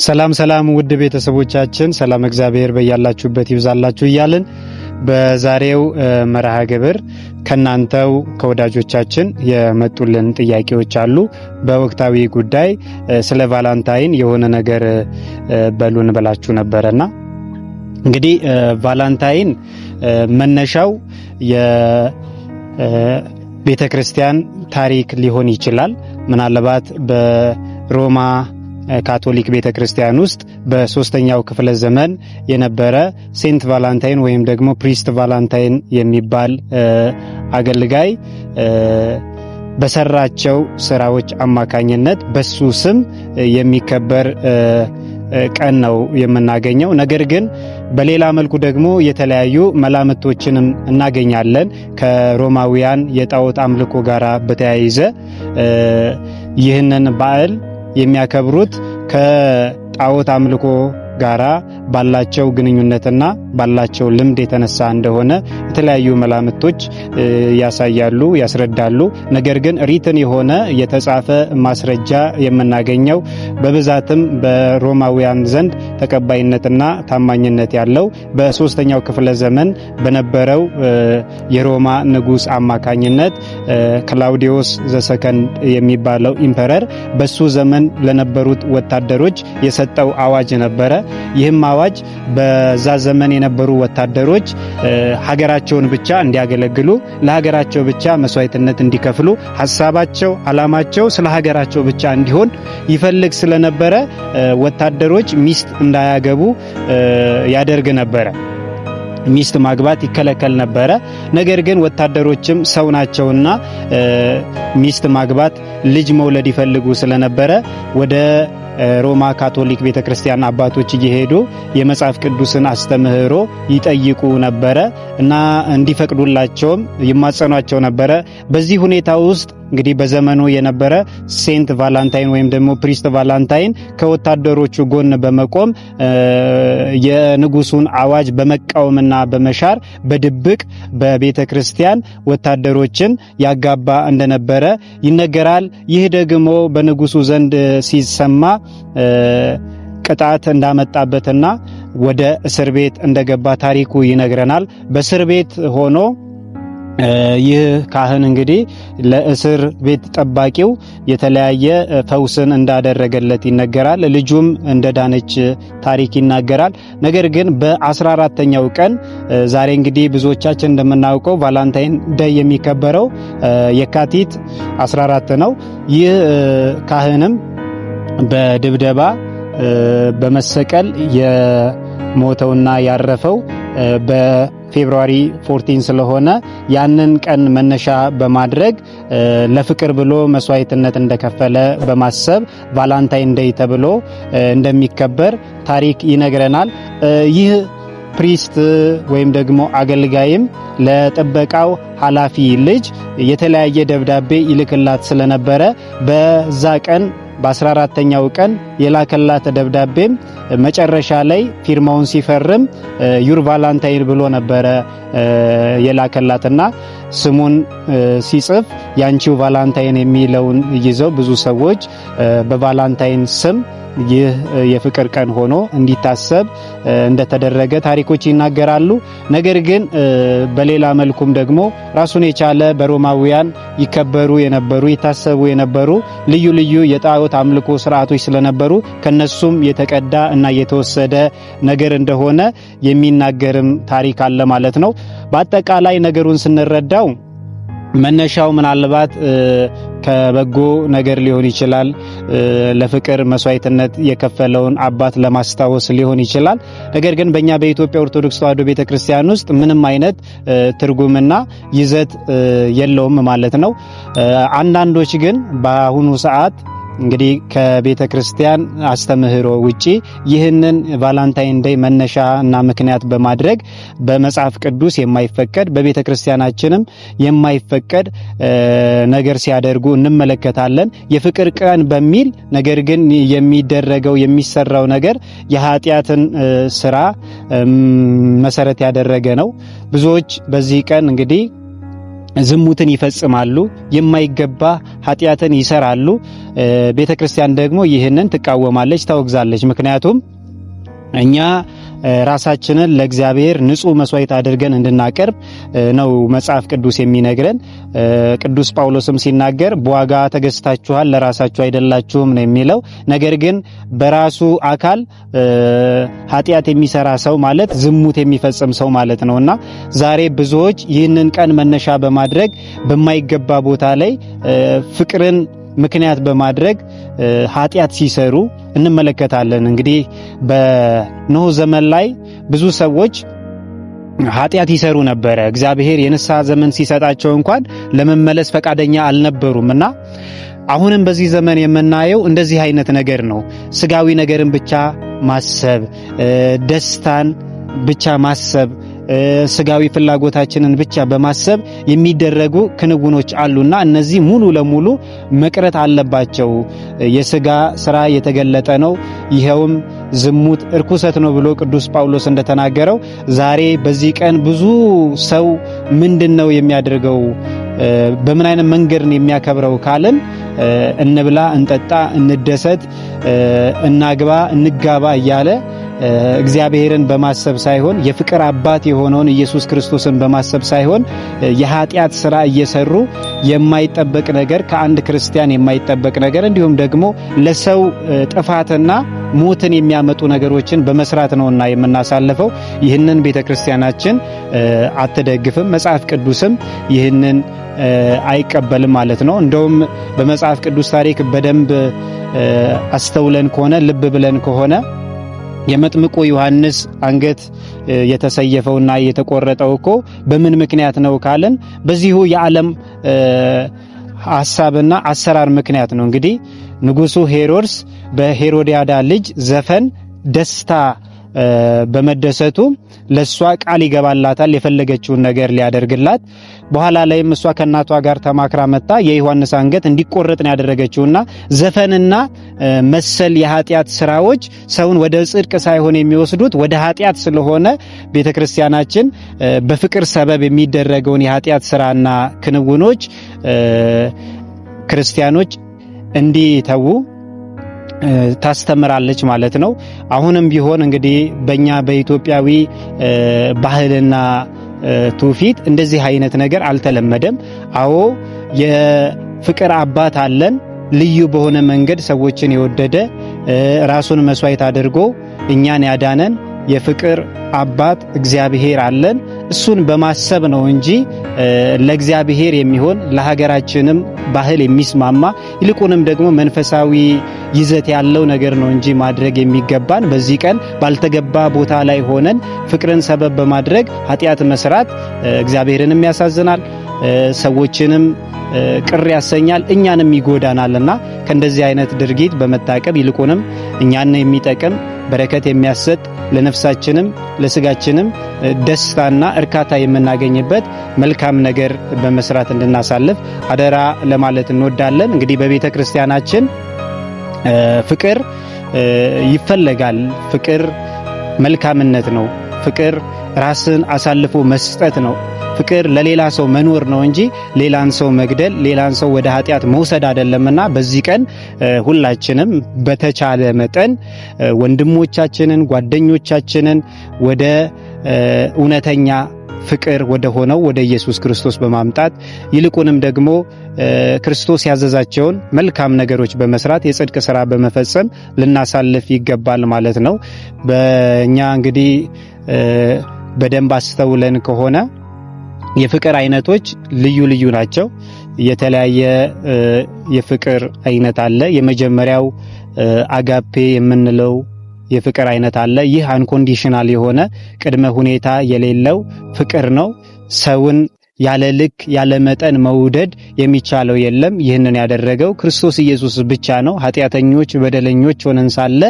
ሰላም ሰላም ውድ ቤተሰቦቻችን ሰላም እግዚአብሔር በያላችሁበት ይብዛላችሁ እያልን በዛሬው መርሃ ግብር ከናንተው ከወዳጆቻችን የመጡልን ጥያቄዎች አሉ። በወቅታዊ ጉዳይ ስለ ቫላንታይን የሆነ ነገር በሉን ብላችሁ ነበርና እንግዲህ ቫላንታይን መነሻው የቤተክርስቲያን ታሪክ ሊሆን ይችላል። ምናልባት በሮማ ካቶሊክ ቤተክርስቲያን ውስጥ በ3ኛው ክፍለ ዘመን የነበረ ሴንት ቫላንታይን ወይም ደግሞ ፕሪስት ቫላንታይን የሚባል አገልጋይ በሰራቸው ስራዎች አማካኝነት በሱ ስም የሚከበር ቀን ነው የምናገኘው። ነገር ግን በሌላ መልኩ ደግሞ የተለያዩ መላምቶችንም እናገኛለን። ከሮማውያን የጣዖት አምልኮ ጋራ በተያያዘ ይህንን በዓል የሚያከብሩት ከጣዖት አምልኮ ጋራ ባላቸው ግንኙነትና ባላቸው ልምድ የተነሳ እንደሆነ የተለያዩ መላምቶች ያሳያሉ፣ ያስረዳሉ። ነገር ግን ሪትን የሆነ የተጻፈ ማስረጃ የምናገኘው በብዛትም በሮማውያን ዘንድ ተቀባይነትና ታማኝነት ያለው በ3ኛው ክፍለ ዘመን በነበረው የሮማ ንጉስ አማካኝነት ክላውዲዮስ ዘሰከንድ የሚባለው ኢምፐረር በሱ ዘመን ለነበሩት ወታደሮች የሰጠው አዋጅ ነበረ። ይህም አዋጅ በዛ ዘመን የነበሩ ወታደሮች ሀገራቸውን ብቻ እንዲያገለግሉ፣ ለሀገራቸው ብቻ መስዋዕትነት እንዲከፍሉ፣ ሐሳባቸው አላማቸው ስለ ሀገራቸው ብቻ እንዲሆን ይፈልግ ስለነበረ ወታደሮች ሚስት እንዳያገቡ ያደርግ ነበረ። ሚስት ማግባት ይከለከል ነበረ። ነገር ግን ወታደሮችም ሰው ናቸውና ሚስት ማግባት፣ ልጅ መውለድ ይፈልጉ ስለነበረ ወደ ሮማ ካቶሊክ ቤተክርስቲያን አባቶች እየሄዱ የመጽሐፍ ቅዱስን አስተምህሮ ይጠይቁ ነበረ እና እንዲፈቅዱላቸውም ይማጸኗቸው ነበረ። በዚህ ሁኔታ ውስጥ እንግዲህ በዘመኑ የነበረ ሴንት ቫላንታይን ወይም ደግሞ ፕሪስት ቫላንታይን ከወታደሮቹ ጎን በመቆም የንጉሱን አዋጅ በመቃወምና በመሻር በድብቅ በቤተክርስቲያን ወታደሮችን ያጋባ እንደነበረ ይነገራል። ይህ ደግሞ በንጉሱ ዘንድ ሲሰማ ቅጣት እንዳመጣበትና ወደ እስር ቤት እንደገባ ታሪኩ ይነግረናል። በእስር ቤት ሆኖ ይህ ካህን እንግዲህ ለእስር ቤት ጠባቂው የተለያየ ፈውስን እንዳደረገለት ይነገራል። ልጁም እንደዳነች ታሪክ ይናገራል። ነገር ግን በ14ኛው ቀን ዛሬ እንግዲህ ብዙዎቻችን እንደምናውቀው ቫላንታይን ዴይ የሚከበረው የካቲት 14 ነው። ይህ ካህንም በድብደባ በመሰቀል የሞተውና ያረፈው በፌብሩዋሪ 14 ስለሆነ ያንን ቀን መነሻ በማድረግ ለፍቅር ብሎ መስዋዕትነት እንደከፈለ በማሰብ ቫላንታይን ዴይ ተብሎ እንደሚከበር ታሪክ ይነግረናል። ይህ ፕሪስት ወይም ደግሞ አገልጋይም ለጥበቃው ኃላፊ ልጅ የተለያየ ደብዳቤ ይልክላት ስለነበረ በዛ ቀን በ14ኛው ቀን የላከላት ደብዳቤም መጨረሻ ላይ ፊርማውን ሲፈርም ዩር ቫላንታይን ብሎ ነበረ የላከላትና ስሙን ሲጽፍ ያንቺው ቫላንታይን የሚለውን ይዘው ብዙ ሰዎች በቫላንታይን ስም ይህ የፍቅር ቀን ሆኖ እንዲታሰብ እንደተደረገ ታሪኮች ይናገራሉ። ነገር ግን በሌላ መልኩም ደግሞ ራሱን የቻለ በሮማውያን ይከበሩ የነበሩ ይታሰቡ የነበሩ ልዩ ልዩ የጣዖት አምልኮ ስርዓቶች ስለነበሩ ከነሱም የተቀዳ እና የተወሰደ ነገር እንደሆነ የሚናገርም ታሪክ አለ ማለት ነው። በአጠቃላይ ነገሩን ስንረዳው መነሻው ምናልባት ከበጎ ነገር ሊሆን ይችላል። ለፍቅር መስዋዕትነት የከፈለውን አባት ለማስታወስ ሊሆን ይችላል። ነገር ግን በእኛ በኢትዮጵያ ኦርቶዶክስ ተዋሕዶ ቤተክርስቲያን ውስጥ ምንም አይነት ትርጉምና ይዘት የለውም ማለት ነው። አንዳንዶች ግን በአሁኑ ሰዓት እንግዲህ ከቤተ ክርስቲያን አስተምህሮ ውጪ ይህንን ቫላንታይን ዴይ መነሻ እና ምክንያት በማድረግ በመጽሐፍ ቅዱስ የማይፈቀድ በቤተ ክርስቲያናችንም የማይፈቀድ ነገር ሲያደርጉ እንመለከታለን። የፍቅር ቀን በሚል ነገር ግን የሚደረገው የሚሰራው ነገር የኃጢያትን ስራ መሰረት ያደረገ ነው። ብዙዎች በዚህ ቀን እንግዲህ ዝሙትን ይፈጽማሉ፣ የማይገባ ኃጢያትን ይሰራሉ። ቤተክርስቲያን ደግሞ ይህንን ትቃወማለች፣ ታወግዛለች። ምክንያቱም እኛ ራሳችንን ለእግዚአብሔር ንጹህ መስዋዕት አድርገን እንድናቀርብ ነው መጽሐፍ ቅዱስ የሚነግረን። ቅዱስ ጳውሎስም ሲናገር በዋጋ ተገዝታችኋል፣ ለራሳችሁ አይደላችሁም ነው የሚለው። ነገር ግን በራሱ አካል ኃጢያት የሚሰራ ሰው ማለት ዝሙት የሚፈጽም ሰው ማለት ነውና ዛሬ ብዙዎች ይህንን ቀን መነሻ በማድረግ በማይገባ ቦታ ላይ ፍቅርን ምክንያት በማድረግ ኃጢያት ሲሰሩ እንመለከታለን። እንግዲህ በኖህ ዘመን ላይ ብዙ ሰዎች ኃጢያት ይሰሩ ነበረ። እግዚአብሔር የንስሐ ዘመን ሲሰጣቸው እንኳን ለመመለስ ፈቃደኛ አልነበሩምና አሁንም በዚህ ዘመን የምናየው እንደዚህ አይነት ነገር ነው። ስጋዊ ነገርን ብቻ ማሰብ፣ ደስታን ብቻ ማሰብ፣ ስጋዊ ፍላጎታችንን ብቻ በማሰብ የሚደረጉ ክንውኖች አሉና እነዚህ ሙሉ ለሙሉ መቅረት አለባቸው። የስጋ ስራ የተገለጠ ነው፣ ይሄውም ዝሙት እርኩሰት ነው ብሎ ቅዱስ ጳውሎስ እንደተናገረው ዛሬ በዚህ ቀን ብዙ ሰው ምንድነው የሚያደርገው? በምን አይነት መንገድ ነው የሚያከብረው ካልን እንብላ፣ እንጠጣ፣ እንደሰት፣ እናግባ፣ እንጋባ እያለ እግዚአብሔርን በማሰብ ሳይሆን የፍቅር አባት የሆነውን ኢየሱስ ክርስቶስን በማሰብ ሳይሆን የኃጢያት ስራ እየሰሩ የማይጠበቅ ነገር ከአንድ ክርስቲያን የማይጠበቅ ነገር እንዲሁም ደግሞ ለሰው ጥፋትና ሞትን የሚያመጡ ነገሮችን በመስራት ነውና የምናሳልፈው። ይህንን ቤተክርስቲያናችን አትደግፍም፣ መጽሐፍ ቅዱስም ይህንን አይቀበልም ማለት ነው። እንደውም በመጽሐፍ ቅዱስ ታሪክ በደንብ አስተውለን ከሆነ ልብ ብለን ከሆነ የመጥምቁ ዮሐንስ አንገት የተሰየፈውና የተቆረጠው እኮ በምን ምክንያት ነው ካለን በዚሁ የዓለም ሐሳብና አሰራር ምክንያት ነው። እንግዲህ ንጉሱ ሄሮድስ በሄሮዲያዳ ልጅ ዘፈን ደስታ በመደሰቱ ለሷ ቃል ይገባላታል የፈለገችውን ነገር ሊያደርግላት። በኋላ ላይም እሷ ከናቷ ጋር ተማክራ መጣ የዮሐንስ አንገት እንዲቆረጥ ነው ያደረገችውና ዘፈንና መሰል የኃጢያት ስራዎች ሰውን ወደ ጽድቅ ሳይሆን የሚወስዱት ወደ ኃጢያት ስለሆነ ቤተክርስቲያናችን በፍቅር ሰበብ የሚደረገውን የኃጢያት ስራና ክንውኖች ክርስቲያኖች እንዲተዉ ታስተምራለች ማለት ነው። አሁንም ቢሆን እንግዲህ በእኛ በኢትዮጵያዊ ባህልና ትውፊት እንደዚህ አይነት ነገር አልተለመደም። አዎ የፍቅር አባት አለን፣ ልዩ በሆነ መንገድ ሰዎችን የወደደ ራሱን መስዋዕት አድርጎ እኛን ያዳነን የፍቅር አባት እግዚአብሔር አለን። እሱን በማሰብ ነው እንጂ ለእግዚአብሔር የሚሆን ለሀገራችንም ባህል የሚስማማ ይልቁንም ደግሞ መንፈሳዊ ይዘት ያለው ነገር ነው እንጂ ማድረግ የሚገባን በዚህ ቀን ባልተገባ ቦታ ላይ ሆነን ፍቅርን ሰበብ በማድረግ ኃጢያት መስራት እግዚአብሔርንም ያሳዝናል፣ ሰዎችንም ቅር ያሰኛል፣ እኛንም ይጎዳናልና ከእንደዚህ አይነት ድርጊት በመታቀብ ይልቁንም እኛን የሚጠቅም በረከት የሚያሰጥ ለነፍሳችንም ለስጋችንም ደስታና እርካታ የምናገኝበት መልካም ነገር በመስራት እንድናሳልፍ አደራ ለማለት እንወዳለን። እንግዲህ በቤተ ክርስቲያናችን ፍቅር ይፈለጋል። ፍቅር መልካምነት ነው። ፍቅር ራስን አሳልፎ መስጠት ነው። ፍቅር ለሌላ ሰው መኖር ነው እንጂ ሌላን ሰው መግደል፣ ሌላን ሰው ወደ ኃጢያት መውሰድ አይደለምና በዚህ ቀን ሁላችንም በተቻለ መጠን ወንድሞቻችንን ጓደኞቻችንን ወደ እውነተኛ ፍቅር ወደ ሆነው ወደ ኢየሱስ ክርስቶስ በማምጣት ይልቁንም ደግሞ ክርስቶስ ያዘዛቸውን መልካም ነገሮች በመስራት የጽድቅ ሥራ በመፈጸም ልናሳልፍ ይገባል ማለት ነው። በእኛ እንግዲህ በደንብ አስተውለን ከሆነ የፍቅር አይነቶች ልዩ ልዩ ናቸው። የተለያየ የፍቅር አይነት አለ። የመጀመሪያው አጋፔ የምንለው የፍቅር አይነት አለ። ይህ አንኮንዲሽናል የሆነ ቅድመ ሁኔታ የሌለው ፍቅር ነው። ሰውን ያለ ልክ ያለ መጠን መውደድ የሚቻለው የለም። ይህንን ያደረገው ክርስቶስ ኢየሱስ ብቻ ነው። ኃጢአተኞች በደለኞች ሆነን ሳለ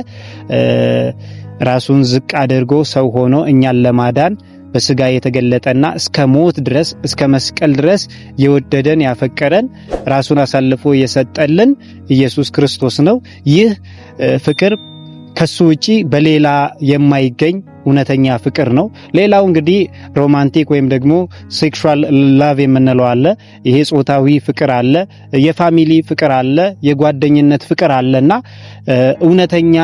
ራሱን ዝቅ አድርጎ ሰው ሆኖ እኛን ለማዳን በስጋ የተገለጠና እስከ ሞት ድረስ እስከ መስቀል ድረስ የወደደን ያፈቀረን ራሱን አሳልፎ የሰጠልን ኢየሱስ ክርስቶስ ነው። ይህ ፍቅር ከሱ ውጪ በሌላ የማይገኝ እውነተኛ ፍቅር ነው። ሌላው እንግዲህ ሮማንቲክ ወይም ደግሞ ሴክሹዋል ላቭ የምንለው አለ። ይሄ ጾታዊ ፍቅር አለ፣ የፋሚሊ ፍቅር አለ፣ የጓደኝነት ፍቅር አለና እውነተኛ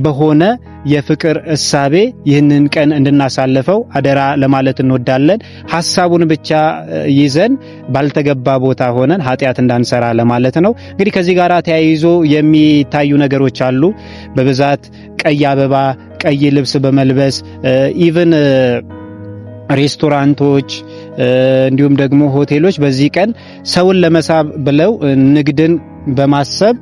በሆነ የፍቅር እሳቤ ይህንን ቀን እንድናሳልፈው አደራ ለማለት እንወዳለን። ሐሳቡን ብቻ ይዘን ባልተገባ ቦታ ሆነን ኃጢአት እንዳንሰራ ለማለት ነው። እንግዲህ ከዚህ ጋር ተያይዞ የሚታዩ ነገሮች አሉ። በብዛት ቀይ አበባ፣ ቀይ ልብስ በመልበስ ኢቭን ሬስቶራንቶች እንዲሁም ደግሞ ሆቴሎች በዚህ ቀን ሰውን ለመሳብ ብለው ንግድን በማሰብ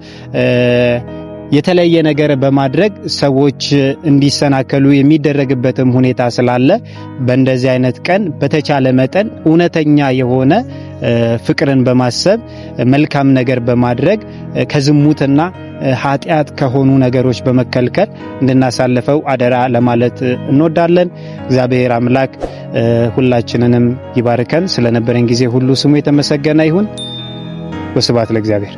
የተለየ ነገር በማድረግ ሰዎች እንዲሰናከሉ የሚደረግበትም ሁኔታ ስላለ በእንደዚህ አይነት ቀን በተቻለ መጠን እውነተኛ የሆነ ፍቅርን በማሰብ መልካም ነገር በማድረግ ከዝሙትና ኃጢአት ከሆኑ ነገሮች በመከልከል እንድናሳልፈው አደራ ለማለት እንወዳለን። እግዚአብሔር አምላክ ሁላችንንም ይባርከን። ስለነበረን ጊዜ ሁሉ ስሙ የተመሰገነ ይሁን። ወስብሐት ለእግዚአብሔር።